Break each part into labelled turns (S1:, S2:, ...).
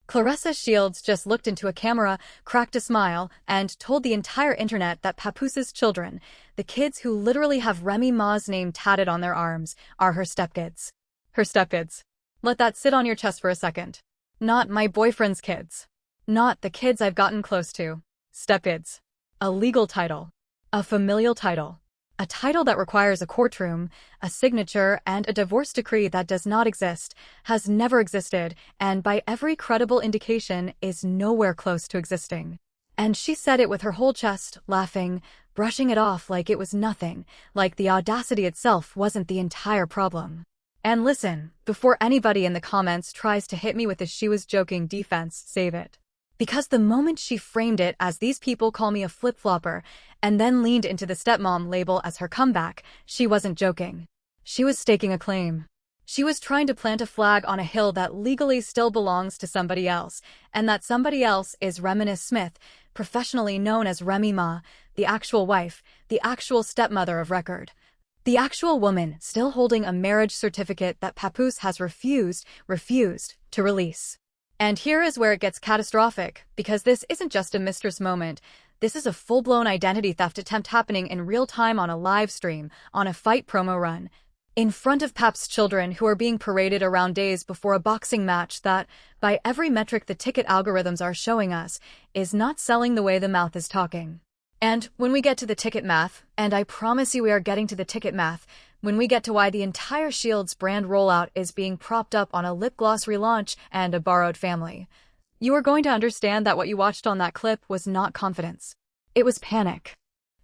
S1: Claressa Shields just looked into a camera, cracked a smile, and told the entire internet that Papoose'S children, the kids who literally have Remy Ma's name tatted on their arms, are her stepkids. Her stepkids. Let that sit on your chest for a second. Not my boyfriend's kids. Not the kids I've gotten close to. Stepkids. A legal title. A familial title. A title that requires a courtroom, a signature, and a divorce decree that does not exist, has never existed, and by every credible indication is nowhere close to existing. And she said it with her whole chest, laughing, brushing it off like it was nothing, like the audacity itself wasn't the entire problem. And listen, before anybody in the comments tries to hit me with a she was joking defense, save it. Because the moment she framed it as these people call me a flip-flopper and then leaned into the stepmom label as her comeback, she wasn't joking. She was staking a claim. She was trying to plant a flag on a hill that legally still belongs to somebody else, and that somebody else is Remy Smith, professionally known as Remy Ma, the actual wife, the actual stepmother of record. The actual woman still holding a marriage certificate that Papoose has refused to release. And here is where it gets catastrophic, because this isn't just a mistress moment. This is a full-blown identity theft attempt happening in real time on a live stream, on a fight promo run, in front of Pap's children who are being paraded around days before a boxing match that, by every metric the ticket algorithms are showing us, is not selling the way the mouth is talking. And when we get to the ticket math, and I promise you we are getting to the ticket math, when we get to why the entire Shields brand rollout is being propped up on a lip gloss relaunch and a borrowed family, you are going to understand that what you watched on that clip was not confidence. It was panic.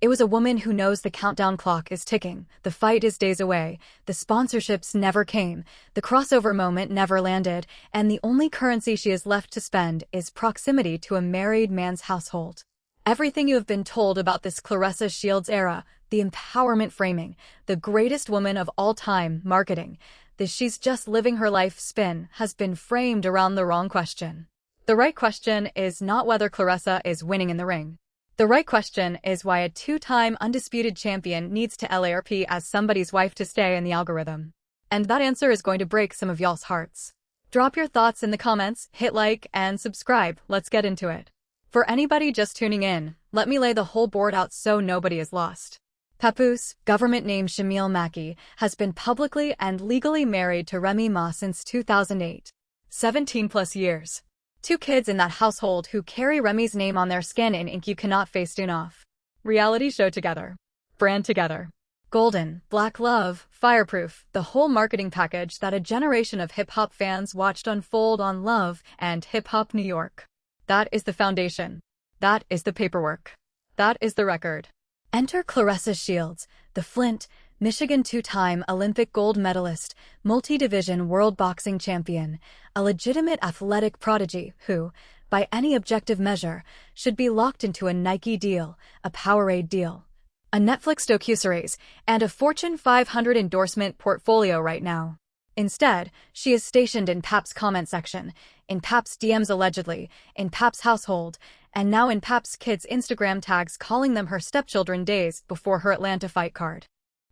S1: It was a woman who knows the countdown clock is ticking, the fight is days away, the sponsorships never came, the crossover moment never landed, and the only currency she has left to spend is proximity to a married man's household. Everything you have been told about this Claressa Shields era, the empowerment framing, the greatest woman of all time marketing, the she's just living her life spin, has been framed around the wrong question. The right question is not whether Claressa is winning in the ring. The right question is why a two-time undisputed champion needs to LARP as somebody's wife to stay in the algorithm. And that answer is going to break some of y'all's hearts. Drop your thoughts in the comments, hit like, and subscribe. Let's get into it. For anybody just tuning in, let me lay the whole board out so nobody is lost. Papoose, government name Chanel Mackie, has been publicly and legally married to Remy Ma since 2008. 17 plus years. 2 kids in that household who carry Remy's name on their skin in ink you cannot face tune off. Reality show together. Brand together. Golden, black love, fireproof, the whole marketing package that a generation of hip-hop fans watched unfold on Love and Hip Hop New York. That is the foundation. That is the paperwork. That is the record. Enter Claressa Shields, the Flint, Michigan 2-time Olympic gold medalist, multi-division world boxing champion, a legitimate athletic prodigy who, by any objective measure, should be locked into a Nike deal, a Powerade deal, a Netflix docuseries, and a Fortune 500 endorsement portfolio right now. Instead, she is stationed in Pap's comment section, in Pap's DMs allegedly, in Pap's household, and now in Pap's kids' Instagram tags calling them her stepchildren days before her Atlanta fight card.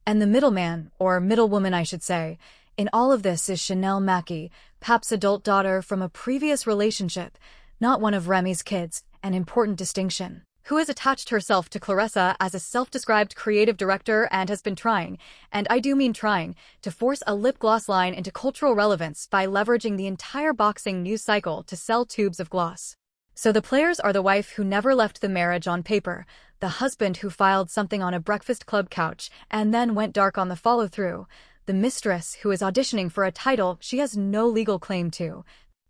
S1: And the middleman, or middlewoman I should say, in all of this is Chanel Mackie, Pap's adult daughter from a previous relationship, not one of Remy's kids, an important distinction, who has attached herself to Claressa as a self-described creative director and has been trying, and I do mean trying, to force a lip gloss line into cultural relevance by leveraging the entire boxing news cycle to sell tubes of gloss. So the players are the wife who never left the marriage on paper, the husband who filed something on a Breakfast Club couch and then went dark on the follow-through, the mistress who is auditioning for a title she has no legal claim to,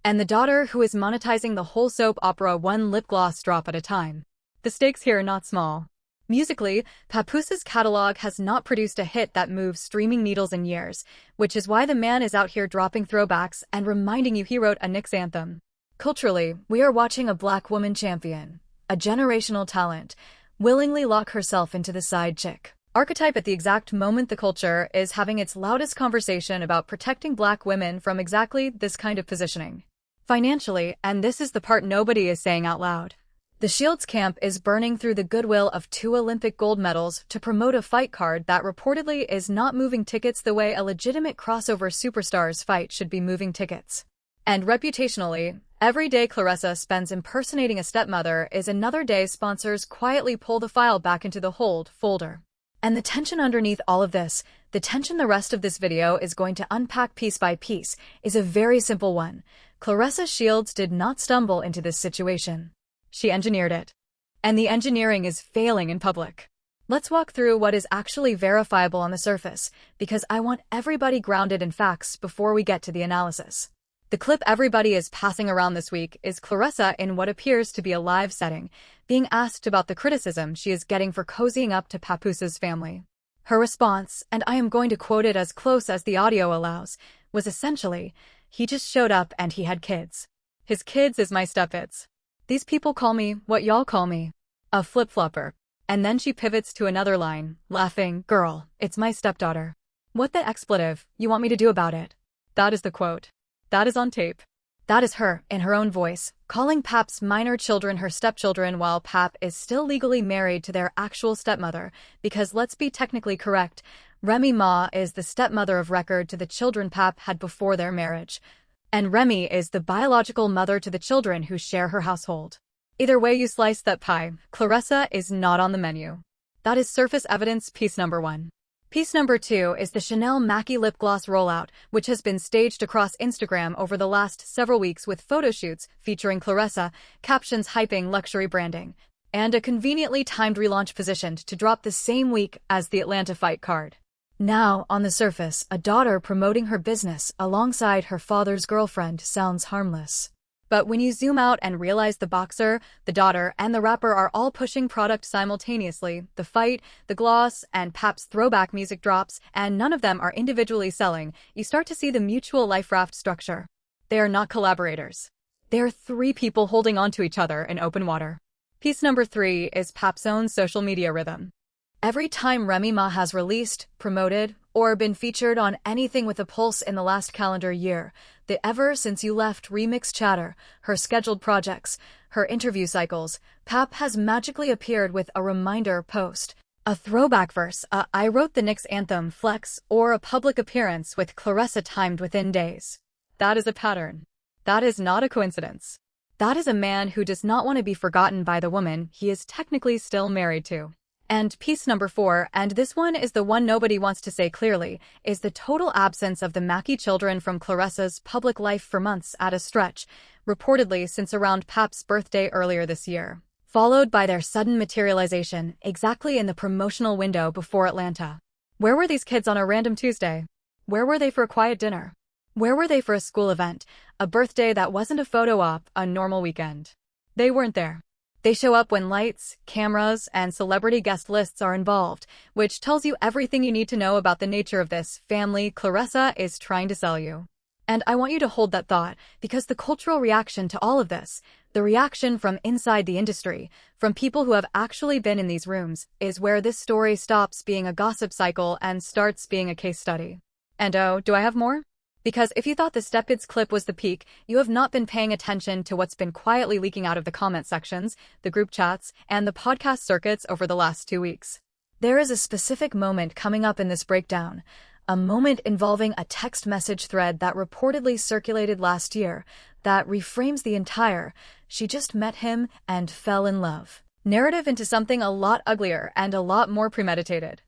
S1: and the daughter who is monetizing the whole soap opera one lip gloss drop at a time. The stakes here are not small. Musically, Papoose's catalog has not produced a hit that moves streaming needles in years, which is why the man is out here dropping throwbacks and reminding you he wrote a Knicks anthem. Culturally, we are watching a black woman champion, a generational talent, willingly lock herself into the side chick archetype at the exact moment the culture is having its loudest conversation about protecting black women from exactly this kind of positioning. Financially, and this is the part nobody is saying out loud, the Shields camp is burning through the goodwill of 2 Olympic gold medals to promote a fight card that reportedly is not moving tickets the way a legitimate crossover superstars fight should be moving tickets. And reputationally, Every day Claressa spends impersonating a stepmother is another day sponsors quietly pull the file back into the hold folder. And the tension underneath all of this, the tension the rest of this video is going to unpack piece by piece, is a very simple one. Claressa Shields did not stumble into this situation. She engineered it. And the engineering is failing in public. Let's walk through what is actually verifiable on the surface, because I want everybody grounded in facts before we get to the analysis. The clip everybody is passing around this week is Claressa in what appears to be a live setting, being asked about the criticism she is getting for cozying up to Papoose's family. Her response, and I am going to quote it as close as the audio allows, was essentially, "He just showed up and he had kids. His kids is my stepkids. These people call me what y'all call me, a flip-flopper." And then she pivots to another line, laughing, "Girl, it's my stepdaughter. What the expletive you want me to do about it?" That is the quote. That is on tape. That is her, in her own voice, calling Pap's minor children her stepchildren while Pap is still legally married to their actual stepmother, because let's be technically correct, Remy Ma is the stepmother of record to the children Pap had before their marriage, and Remy is the biological mother to the children who share her household. Either way you slice that pie, Claressa is not on the menu. That is surface evidence piece number 1. Piece number 2 is the Chanel Mackie lip gloss rollout, which has been staged across Instagram over the last several weeks with photo shoots featuring Claressa, captions hyping luxury branding, and a conveniently timed relaunch positioned to drop the same week as the Atlanta fight card. Now, on the surface, a daughter promoting her business alongside her father's girlfriend sounds harmless. But when you zoom out and realize the boxer, the daughter, and the rapper are all pushing product simultaneously, the fight, the gloss, and Pap's throwback music drops, and none of them are individually selling, you start to see the mutual life raft structure. They are not collaborators. They are 3 people holding on to each other in open water. Piece number 3 is Pap's own social media rhythm. Every time Remy Ma has released, promoted, or been featured on anything with a pulse in the last calendar year, the Ever Since You Left remix chatter, her scheduled projects, her interview cycles, Pap has magically appeared with a reminder post, a throwback verse, a I Wrote the Knicks anthem flex, or a public appearance with Claressa timed within days. That is a pattern. That is not a coincidence. That is a man who does not want to be forgotten by the woman he is technically still married to. And piece number 4, and this one is the one nobody wants to say clearly, is the total absence of the Mackie children from Claressa's public life for months at a stretch, reportedly since around Pap's birthday earlier this year, followed by their sudden materialization exactly in the promotional window before Atlanta. Where were these kids on a random Tuesday? Where were they for a quiet dinner? Where were they for a school event, a birthday that wasn't a photo op, a normal weekend? They weren't there. They show up when lights, cameras, and celebrity guest lists are involved, which tells you everything you need to know about the nature of this family Claressa is trying to sell you. And I want you to hold that thought, because the cultural reaction to all of this, the reaction from inside the industry, from people who have actually been in these rooms, is where this story stops being a gossip cycle and starts being a case study. And oh, do I have more? Because if you thought the StepKids clip was the peak, you have not been paying attention to what's been quietly leaking out of the comment sections, the group chats, and the podcast circuits over the last 2 weeks. There is a specific moment coming up in this breakdown, a moment involving a text message thread that reportedly circulated last year that reframes the entire "she just met him and fell in love" narrative into something a lot uglier and a lot more premeditated.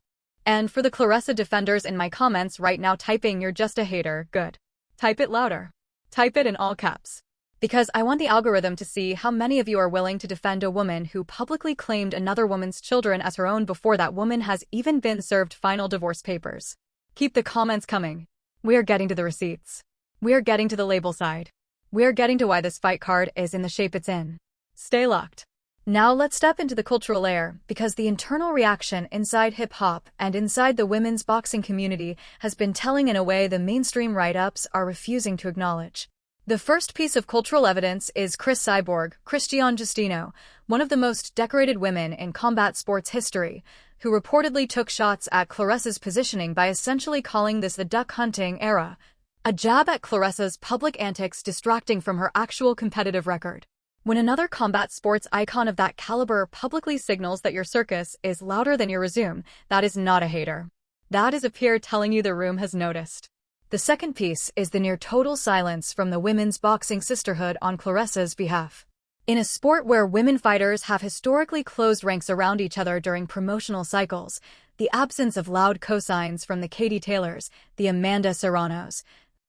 S1: And for the Claressa defenders in my comments right now typing "you're just a hater," good. Type it louder. Type it in all caps. Because I want the algorithm to see how many of you are willing to defend a woman who publicly claimed another woman's children as her own before that woman has even been served final divorce papers. Keep the comments coming. We are getting to the receipts. We are getting to the label side. We are getting to why this fight card is in the shape it's in. Stay locked. Now let's step into the cultural layer, because the internal reaction inside hip-hop and inside the women's boxing community has been telling in a way the mainstream write-ups are refusing to acknowledge. The first piece of cultural evidence is Chris Cyborg, Christian Justino, one of the most decorated women in combat sports history, who reportedly took shots at Claressa's positioning by essentially calling this the duck hunting era, a jab at Claressa's public antics distracting from her actual competitive record. When another combat sports icon of that caliber publicly signals that your circus is louder than your resume, that is not a hater. That is a peer telling you the room has noticed. The second piece is the near-total silence from the women's boxing sisterhood on Claressa's behalf. In a sport where women fighters have historically closed ranks around each other during promotional cycles, the absence of loud cosigns from the Katie Taylors, the Amanda Serranos,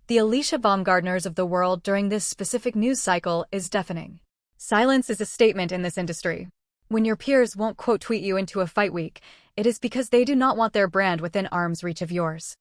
S1: the Alicia Baumgartners of the world during this specific news cycle is deafening. Silence is a statement in this industry. When your peers won't quote tweet you into a fight week, it is because they do not want their brand within arm's reach of yours.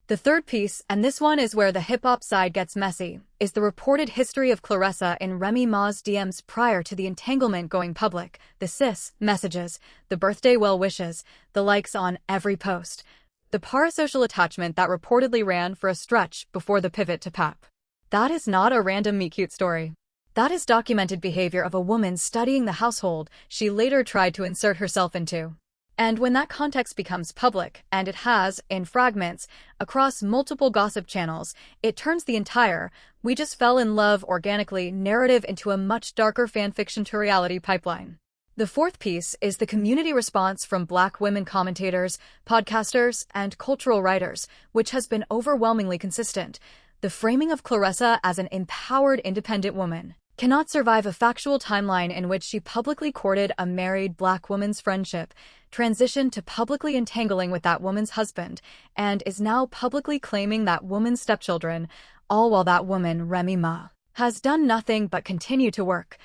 S1: The third piece, and this one is where the hip-hop side gets messy, is the reported history of Claressa in Remy Ma's DMs prior to the entanglement going public, the sis messages, the birthday well wishes, the likes on every post, the parasocial attachment that reportedly ran for a stretch before the pivot to Pap. That is not a random meet-cute story. That is documented behavior of a woman studying the household she later tried to insert herself into. And when that context becomes public, and it has, in fragments, across multiple gossip channels, it turns the entire "we just fell in love organically" narrative into a much darker fanfiction to reality pipeline. The fourth piece is the community response from Black women commentators, podcasters, and cultural writers, which has been overwhelmingly consistent. The framing of Claressa as an empowered, independent woman cannot survive a factual timeline in which she publicly courted a married Black woman's friendship, transitioned to publicly entangling with that woman's husband, and is now publicly claiming that woman's stepchildren, all while that woman, Remy Ma, has done nothing but continue to work,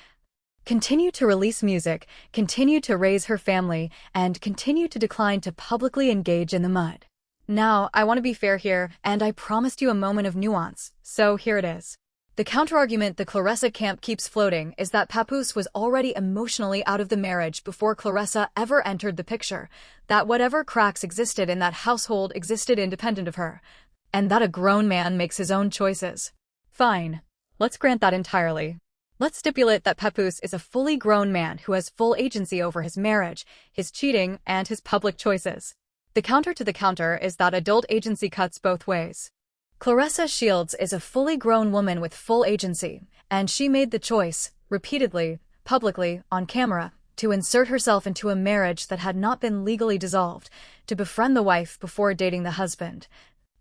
S1: continue to release music, continue to raise her family, and continue to decline to publicly engage in the mud. Now, I want to be fair here, and I promised you a moment of nuance, so here it is. The counterargument the Claressa camp keeps floating is that Papoose was already emotionally out of the marriage before Claressa ever entered the picture, that whatever cracks existed in that household existed independent of her, and that a grown man makes his own choices. Fine. Let's grant that entirely. Let's stipulate that Papoose is a fully grown man who has full agency over his marriage, his cheating, and his public choices. The counter to the counter is that adult agency cuts both ways. Claressa Shields is a fully grown woman with full agency, and she made the choice, repeatedly, publicly, on camera, to insert herself into a marriage that had not been legally dissolved, to befriend the wife before dating the husband,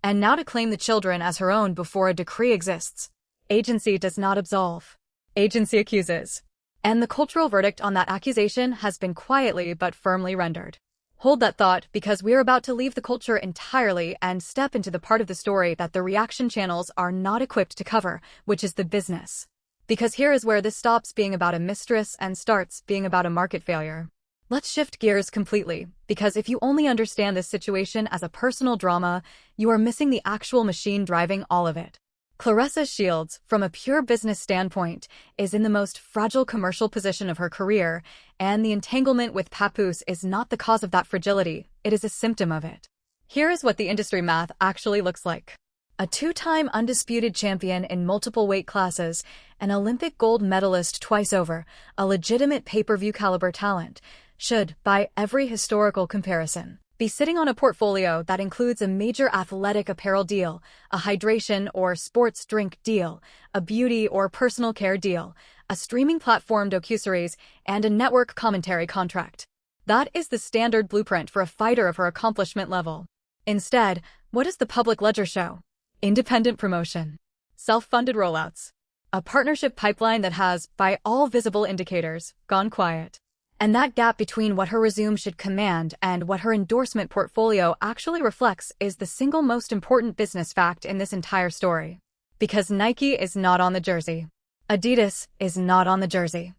S1: and now to claim the children as her own before a decree exists. Agency does not absolve. Agency accuses. And the cultural verdict on that accusation has been quietly but firmly rendered. Hold that thought, because we're about to leave the culture entirely and step into the part of the story that the reaction channels are not equipped to cover, which is the business. Because here is where this stops being about a mistress and starts being about a market failure. Let's shift gears completely, because if you only understand this situation as a personal drama, you are missing the actual machine driving all of it. Claressa Shields, from a pure business standpoint, is in the most fragile commercial position of her career, and the entanglement with Papoose is not the cause of that fragility, it is a symptom of it. Here is what the industry math actually looks like. A two-time undisputed champion in multiple weight classes, an Olympic gold medalist twice over, a legitimate pay-per-view caliber talent, should, by every historical comparison, be sitting on a portfolio that includes a major athletic apparel deal, a hydration or sports drink deal, a beauty or personal care deal, a streaming platform docuseries, and a network commentary contract. That is the standard blueprint for a fighter of her accomplishment level. Instead, what does the public ledger show? Independent promotion. Self-funded rollouts. A partnership pipeline that has, by all visible indicators, gone quiet. And that gap between what her resume should command and what her endorsement portfolio actually reflects is the single most important business fact in this entire story. Because Nike is not on the jersey. Adidas is not on the jersey.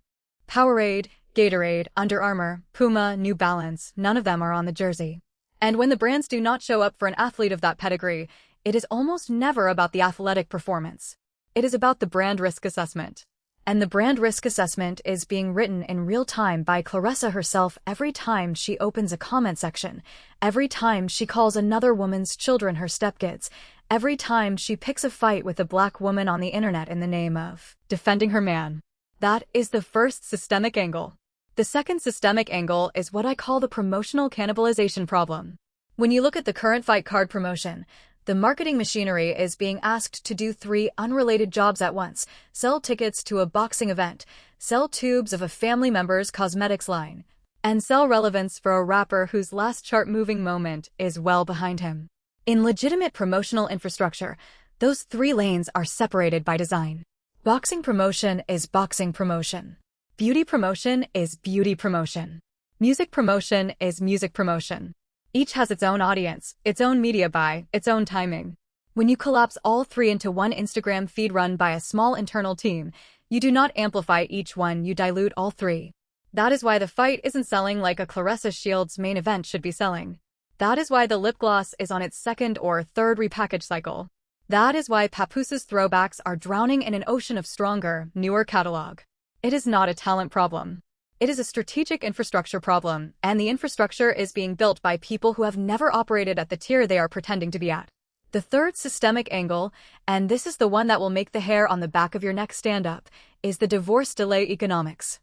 S1: Powerade, Gatorade, Under Armour, Puma, New Balance, none of them are on the jersey. And when the brands do not show up for an athlete of that pedigree, it is almost never about the athletic performance. It is about the brand risk assessment. And the brand risk assessment is being written in real time by Claressa herself every time she opens a comment section, every time she calls another woman's children her stepkids, every time she picks a fight with a Black woman on the internet in the name of defending her man. That is the first systemic angle. The second systemic angle is what I call the promotional cannibalization problem. When you look at the current fight card promotion, the marketing machinery is being asked to do 3 unrelated jobs at once: sell tickets to a boxing event, sell tubes of a family member's cosmetics line, and sell relevance for a rapper whose last chart-moving moment is well behind him. In legitimate promotional infrastructure, Those 3 lanes are separated by design. Boxing promotion is boxing promotion. Beauty promotion is beauty promotion. Music promotion is music promotion. Each has its own audience, its own media buy, its own timing. When you collapse all 3 into one Instagram feed run by a small internal team, you do not amplify each one, you dilute all 3. That is why the fight isn't selling like a Claressa Shields main event should be selling. That is why the lip gloss is on its 2nd or 3rd repackage cycle. That is why Papoose'S throwbacks are drowning in an ocean of stronger, newer catalog. It is not a talent problem. It is a strategic infrastructure problem, and the infrastructure is being built by people who have never operated at the tier they are pretending to be at. The 3rd systemic angle, and this is the one that will make the hair on the back of your neck stand up, is the divorce delay economics.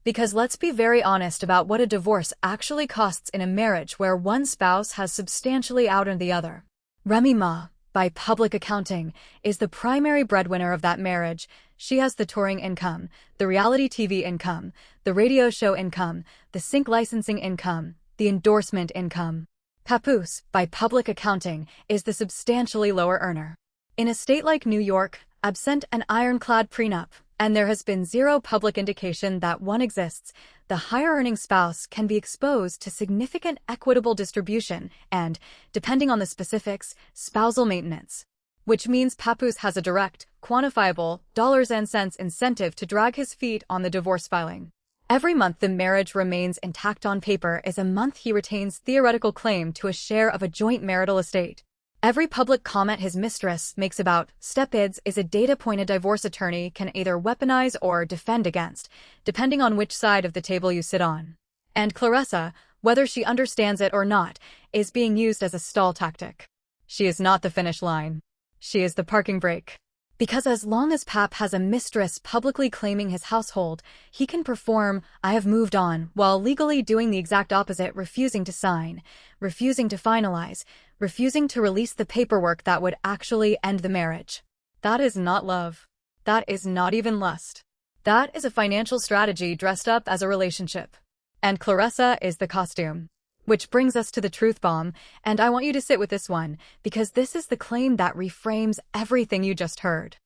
S1: Because let's be very honest about what a divorce actually costs in a marriage where one spouse has substantially outearned the other. Remy Ma, by public accounting, is the primary breadwinner of that marriage. She has the touring income, the reality TV income, the radio show income, the sync licensing income, the endorsement income. Papoose, by public accounting, is the substantially lower earner. In a state like New York, absent an ironclad prenup, and there has been zero public indication that one exists, the higher-earning spouse can be exposed to significant equitable distribution and, depending on the specifics, spousal maintenance. Which means Papoose has a direct, quantifiable, dollars and cents incentive to drag his feet on the divorce filing. Every month the marriage remains intact on paper is a month he retains theoretical claim to a share of a joint marital estate. Every public comment his mistress makes about StepKids is a data point a divorce attorney can either weaponize or defend against, depending on which side of the table you sit on. And Claressa, whether she understands it or not, is being used as a stall tactic. She is not the finish line. She is the parking brake. Because as long as Pap has a mistress publicly claiming his household, he can perform "I have moved on" while legally doing the exact opposite, refusing to sign, refusing to finalize, refusing to release the paperwork that would actually end the marriage. That is not love. That is not even lust. That is a financial strategy dressed up as a relationship. And Claressa is the costume. Which brings us to the truth bomb, and I want you to sit with this one, because this is the claim that reframes everything you just heard.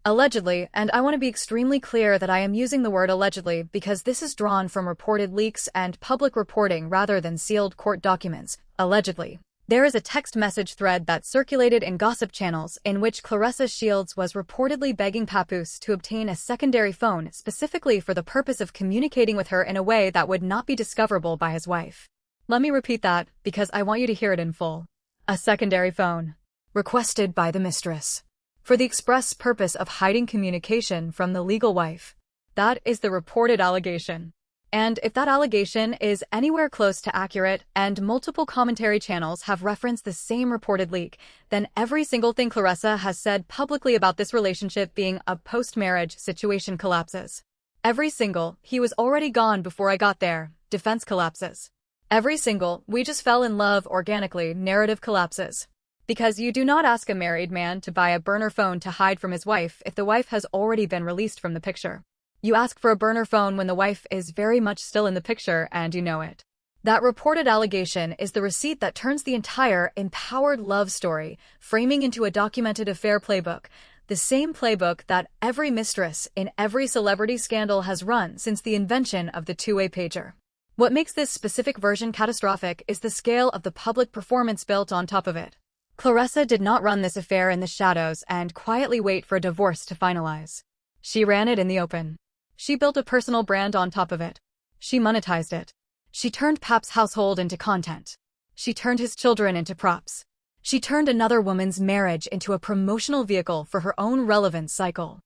S1: Allegedly, and I want to be extremely clear that I am using the word allegedly because this is drawn from reported leaks and public reporting rather than sealed court documents. Allegedly, there is a text message thread that circulated in gossip channels in which Claressa Shields was reportedly begging Papoose to obtain a secondary phone specifically for the purpose of communicating with her in a way that would not be discoverable by his wife. Let me repeat that, because I want you to hear it in full. A secondary phone. Requested by the mistress. For the express purpose of hiding communication from the legal wife. That is the reported allegation. And if that allegation is anywhere close to accurate, and multiple commentary channels have referenced the same reported leak, then every single thing Claressa has said publicly about this relationship being a post-marriage situation collapses. Every single "he was already gone before I got there" defense collapses. Every single "we just fell in love organically" narrative collapses. Because you do not ask a married man to buy a burner phone to hide from his wife if the wife has already been released from the picture. You ask for a burner phone when the wife is very much still in the picture and you know it. That reported allegation is the receipt that turns the entire empowered love story framing into a documented affair playbook, the same playbook that every mistress in every celebrity scandal has run since the invention of the two-way pager. What makes this specific version catastrophic is the scale of the public performance built on top of it. Claressa did not run this affair in the shadows and quietly wait for a divorce to finalize. She ran it in the open. She built a personal brand on top of it. She monetized it. She turned Pap's household into content. She turned his children into props. She turned another woman's marriage into a promotional vehicle for her own relevance cycle.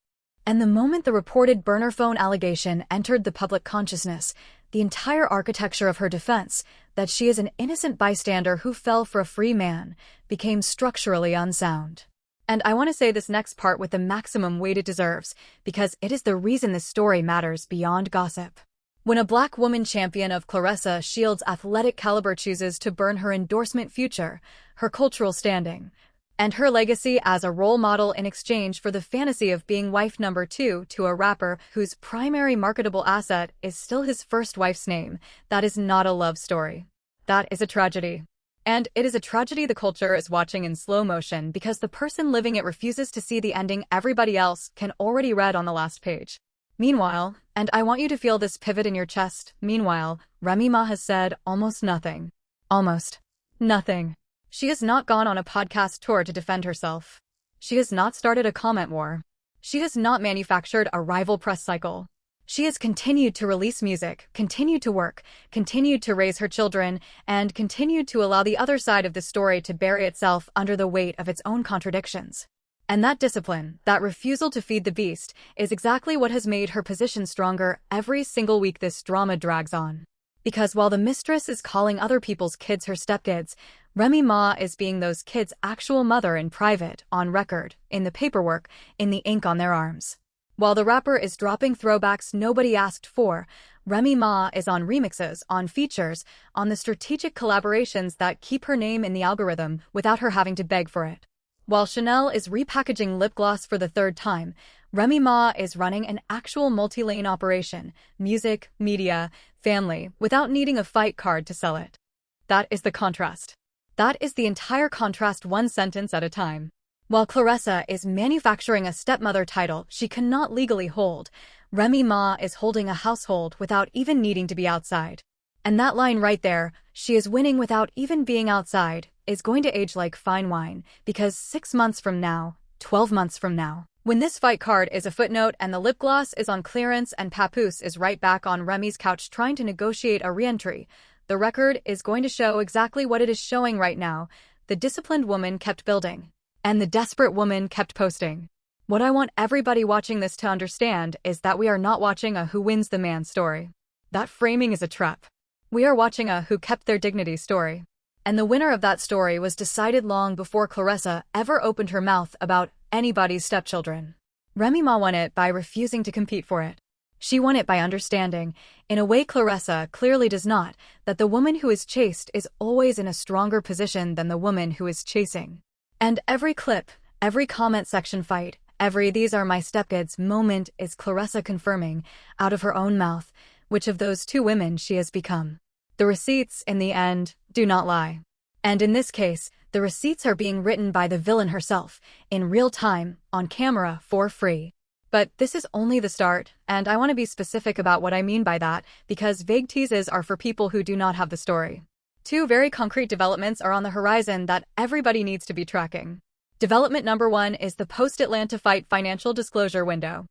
S1: And the moment the reported burner phone allegation entered the public consciousness, the entire architecture of her defense, that she is an innocent bystander who fell for a free man, became structurally unsound. And I want to say this next part with the maximum weight it deserves, because it is the reason this story matters beyond gossip. When a black woman champion of Claressa Shields' athletic caliber chooses to burn her endorsement future, her cultural standing, and her legacy as a role model in exchange for the fantasy of being wife number 2 to a rapper whose primary marketable asset is still his first wife's name, that is not a love story. That is a tragedy. And it is a tragedy the culture is watching in slow motion because the person living it refuses to see the ending everybody else can already read on the last page. Meanwhile, and I want you to feel this pivot in your chest, meanwhile, Remy Ma has said almost nothing. Almost nothing. She has not gone on a podcast tour to defend herself. She has not started a comment war. She has not manufactured a rival press cycle. She has continued to release music, continued to work, continued to raise her children, and continued to allow the other side of the story to bury itself under the weight of its own contradictions. And that discipline, that refusal to feed the beast, is exactly what has made her position stronger every single week this drama drags on. Because while the mistress is calling other people's kids her stepkids, Remy Ma is being those kids' actual mother in private, on record, in the paperwork, in the ink on their arms. While the rapper is dropping throwbacks nobody asked for, Remy Ma is on remixes, on features, on the strategic collaborations that keep her name in the algorithm without her having to beg for it. While Chanel is repackaging lip gloss for the third time, Remy Ma is running an actual multi-lane operation, music, media, family, without needing a fight card to sell it. That is the contrast. That is the entire contrast, one sentence at a time. While Claressa is manufacturing a stepmother title she cannot legally hold, Remy Ma is holding a household without even needing to be outside. And that line right there, she is winning without even being outside, is going to age like fine wine, because 6 months from now, 12 months from now, when this fight card is a footnote and the lip gloss is on clearance and Papoose is right back on Remy's couch trying to negotiate a re-entry, the record is going to show exactly what it is showing right now. The disciplined woman kept building. And the desperate woman kept posting. What I want everybody watching this to understand is that we are not watching a who wins the man story. That framing is a trap. We are watching a who kept their dignity story. And the winner of that story was decided long before Claressa ever opened her mouth about anybody's stepchildren. Remy Ma won it by refusing to compete for it. She won it by understanding, in a way Claressa clearly does not, that the woman who is chased is always in a stronger position than the woman who is chasing. And every clip, every comment section fight, every "these are my stepkids" moment is Claressa confirming, out of her own mouth, which of those two women she has become. The receipts, in the end, do not lie. And in this case, the receipts are being written by the villain herself, in real time, on camera, for free. But this is only the start, and I want to be specific about what I mean by that, because vague teases are for people who do not have the story. Two very concrete developments are on the horizon that everybody needs to be tracking. Development number 1 is the post-Atlanta fight financial disclosure window.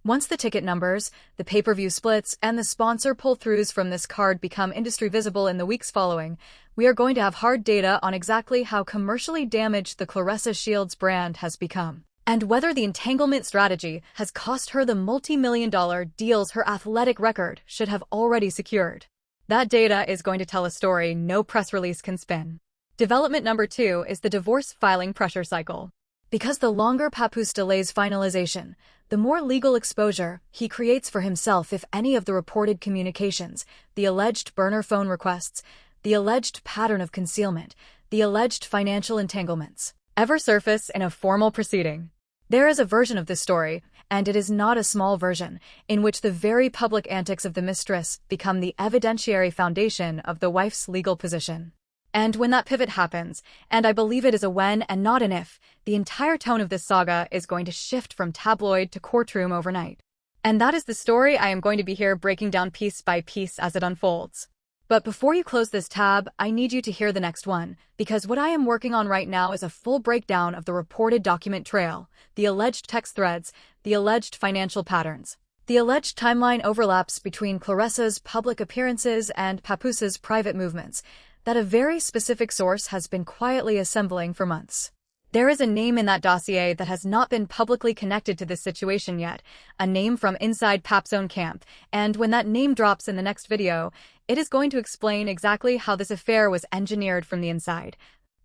S1: Once the ticket numbers, the pay-per-view splits, and the sponsor pull-throughs from this card become industry visible in the weeks following, we are going to have hard data on exactly how commercially damaged the Claressa Shields brand has become, and whether the entanglement strategy has cost her the multi-million-dollar deals her athletic record should have already secured. That data is going to tell a story no press release can spin. Development number 2 is the divorce filing pressure cycle. Because the longer Papoose delays finalization, the more legal exposure he creates for himself if any of the reported communications, the alleged burner phone requests, the alleged pattern of concealment, the alleged financial entanglements, ever surface in a formal proceeding. There is a version of this story, and it is not a small version, in which the very public antics of the mistress become the evidentiary foundation of the wife's legal position. And when that pivot happens, and I believe it is a when and not an if, the entire tone of this saga is going to shift from tabloid to courtroom overnight. And that is the story I am going to be here breaking down piece by piece as it unfolds. But before you close this tab, I need you to hear the next one, because what I am working on right now is a full breakdown of the reported document trail, the alleged text threads, the alleged financial patterns. The alleged timeline overlaps between Claressa's public appearances and Papoose'S private movements that a very specific source has been quietly assembling for months. There is a name in that dossier that has not been publicly connected to this situation yet, a name from inside Pap's own camp, and when that name drops in the next video, it is going to explain exactly how this affair was engineered from the inside,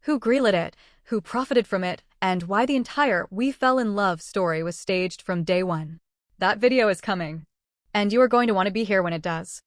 S1: who greenlit it, who profited from it, and why the entire "we fell in love" story was staged from day one. That video is coming, and you are going to want to be here when it does.